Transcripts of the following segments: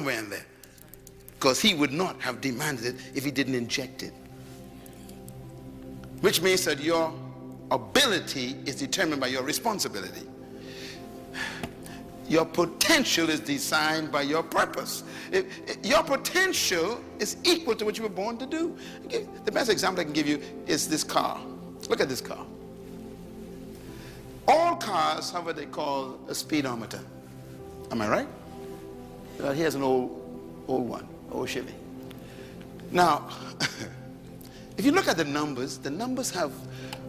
in there, because he would not have demanded it if he didn't inject it. Which means that your ability is determined by your responsibility. Your potential is designed by your purpose. Your potential is equal to what you were born to do. The best example I can give you is this car. Look at this car. All cars have what they call a speedometer. Am I right? Here's an old one, Chevy. Now, if you look at the numbers have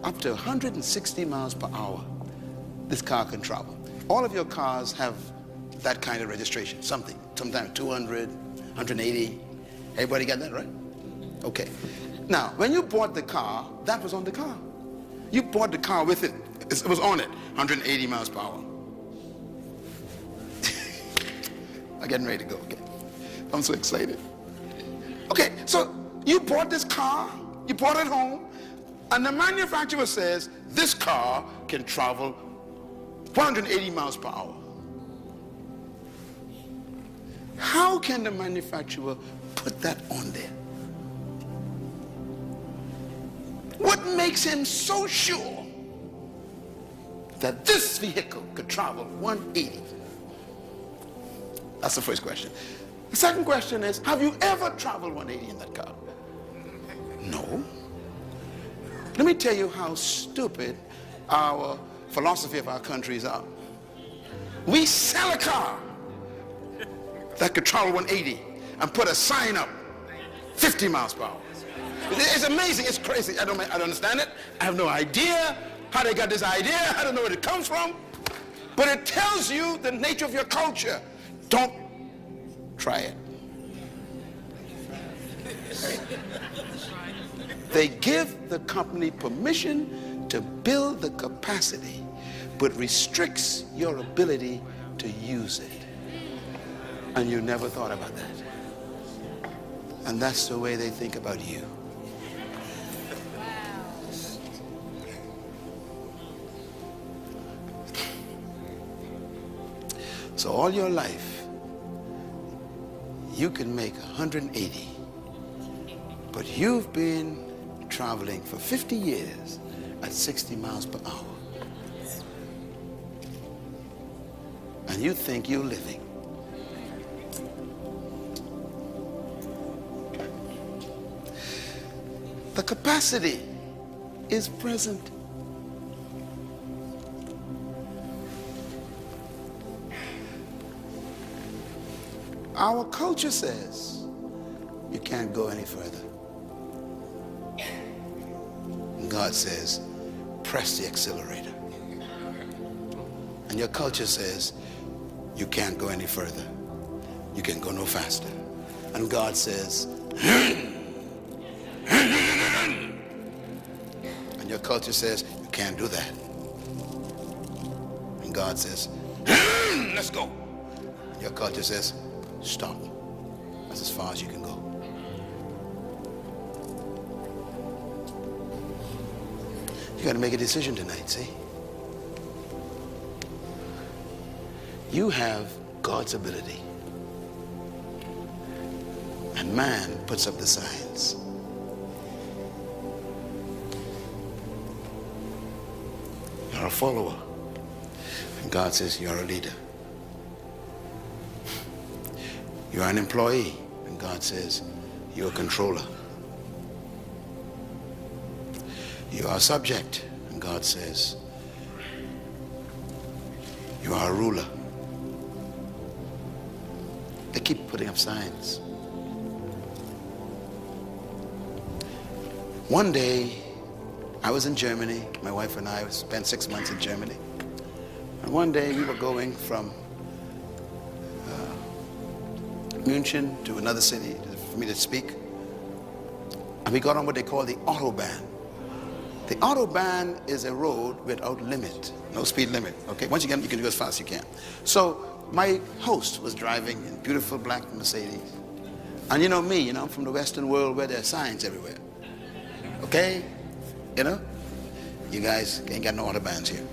up to 160 miles per hour this car can travel. All of your cars have that kind of registration, sometimes 200, 180. Everybody got that, right? Okay. Now, when you bought the car, that was on the car. You bought the car with it. It was on it, 180 miles per hour. I'm getting ready to go, okay? I'm so excited. Okay, so you bought this car, you brought it home, and the manufacturer says this car can travel 180 miles per hour. How can the manufacturer put that on there? What makes him so sure that this vehicle could travel 180? That's the first question. The second question is, have you ever traveled 180 in that car? No. Let me tell you how stupid our philosophy of our countries are. We sell a car that could travel 180 and put a sign up 50 miles per hour. It's amazing, it's crazy. I don't understand it. I have no idea how they got this idea. I don't know where it comes from. But it tells you the nature of your culture. Don't try it. They give the company permission to build the capacity, but restricts your ability to use it. And you never thought about that. And that's the way they think about you. So all your life, you can make 180, but you've been traveling for 50 years at 60 miles per hour. And you think you're living. The capacity is present. Our culture says you can't go any further. And God says, press the accelerator. And your culture says you can't go any further. You can go no faster. And God says, and your culture says you can't do that. And God says, let's go. And your culture says, stop. That's as far as you can go. You got to make a decision tonight, see? You have God's ability. And man puts up the signs. You're a follower. And God says you're a leader. You're an employee, and God says you're a controller. You are a subject, and God says you are a ruler. They keep putting up signs. One day, I was in Germany. My wife and I spent 6 months in Germany. And one day, we were going from München to another city for me to speak. And we got on what they call the Autobahn. The Autobahn is a road without limit, no speed limit, okay? Once you get, you can go as fast as you can. So my host was driving in beautiful black Mercedes. And you know me, I'm from the Western world where there are signs everywhere, okay? You guys ain't got no Autobahns here.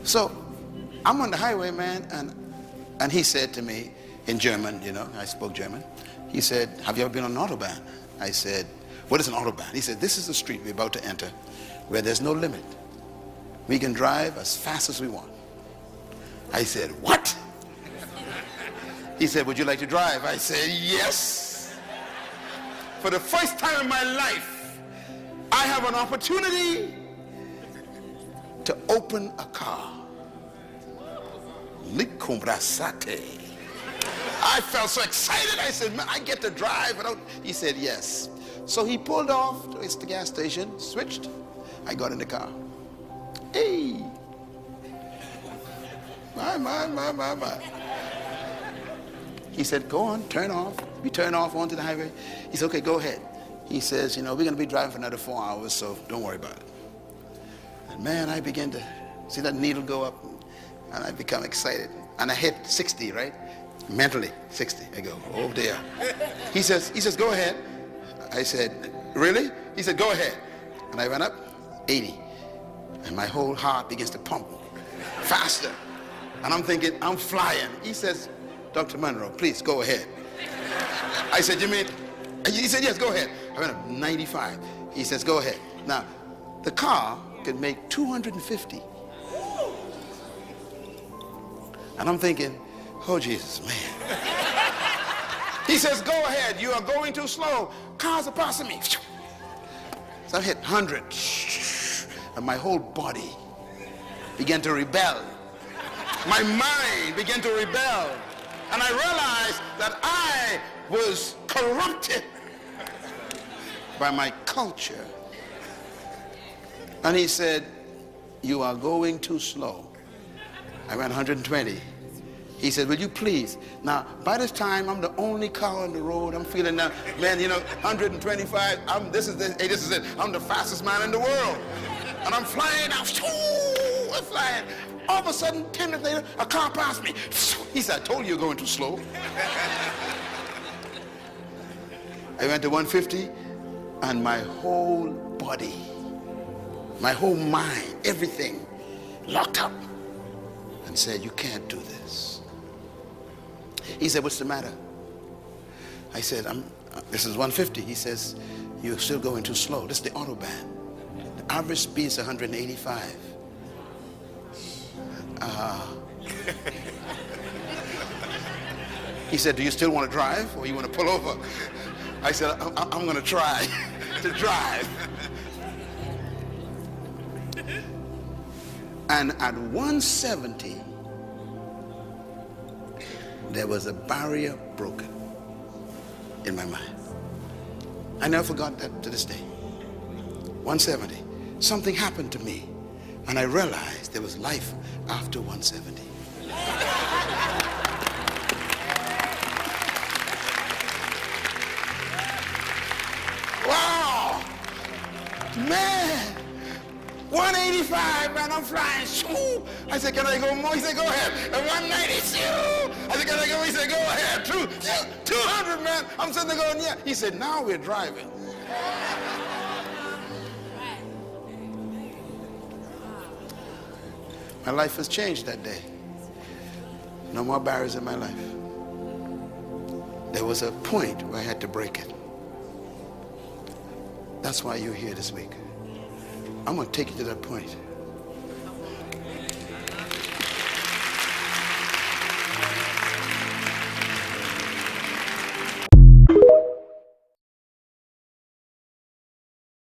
So I'm on the highway, man, and he said to me, in German, you know, I spoke German. He said, have you ever been on an Autobahn? I said, what is an Autobahn? He said, this is the street we're about to enter where there's no limit. We can drive as fast as we want. I said, what? He said, would you like to drive? I said, yes. For the first time in my life, I have an opportunity to open a car. I felt so excited. I said, man, I get to drive. He said, yes. So he pulled off to the gas station, switched. I got in the car. Hey. My. He said, go on, turn off. We turn off onto the highway. He said, okay, go ahead. He says, you know, we're going to be driving for another 4 hours, so don't worry about it. And man, I began to see that needle go up, and I become excited. And I hit 60, right? Mentally, 60. I go, oh dear. He says, go ahead. I said, really? He said, go ahead. And I went up, 80. And my whole heart begins to pump faster. And I'm thinking, I'm flying. He says, Dr. Monroe, please go ahead. I said, you mean? He said, yes, go ahead. I went up 95. He says, go ahead. Now, the car could make 250. And I'm thinking, oh, Jesus, man. He says, go ahead. You are going too slow. Cars are passing me. So I hit 100. And my whole body began to rebel. My mind began to rebel. And I realized that I was corrupted by my culture. And he said, you are going too slow. I went 120. He said, will you please? Now, by this time, I'm the only car on the road. I'm feeling now, man, you know, 125. This is it. I'm the fastest man in the world. And I'm flying out. I'm flying. All of a sudden, 10 minutes later, a car passed me. He said, I told you you're going too slow. I went to 150, and my whole body, my whole mind, everything locked up and said, you can't do this. He said, what's the matter? I said, this is 150. He says, you're still going too slow. This is the Autobahn. The average speed is 185. He said, do you still want to drive or you want to pull over? I said, I'm going to try to drive. And at 170, there was a barrier broken in my mind. I never forgot that to this day. 170. Something happened to me, and I realized there was life after 170. Wow! Man! 185, man, I'm flying. Shoo. I said, can I go more? He said, go ahead. And 192. I said, can I go? He said, go ahead. 200, man. I'm sitting there going, yeah. He said, now we're driving. My life has changed that day. No more barriers in my life. There was a point where I had to break it. That's why you're here this week. I'm going to take you to that point.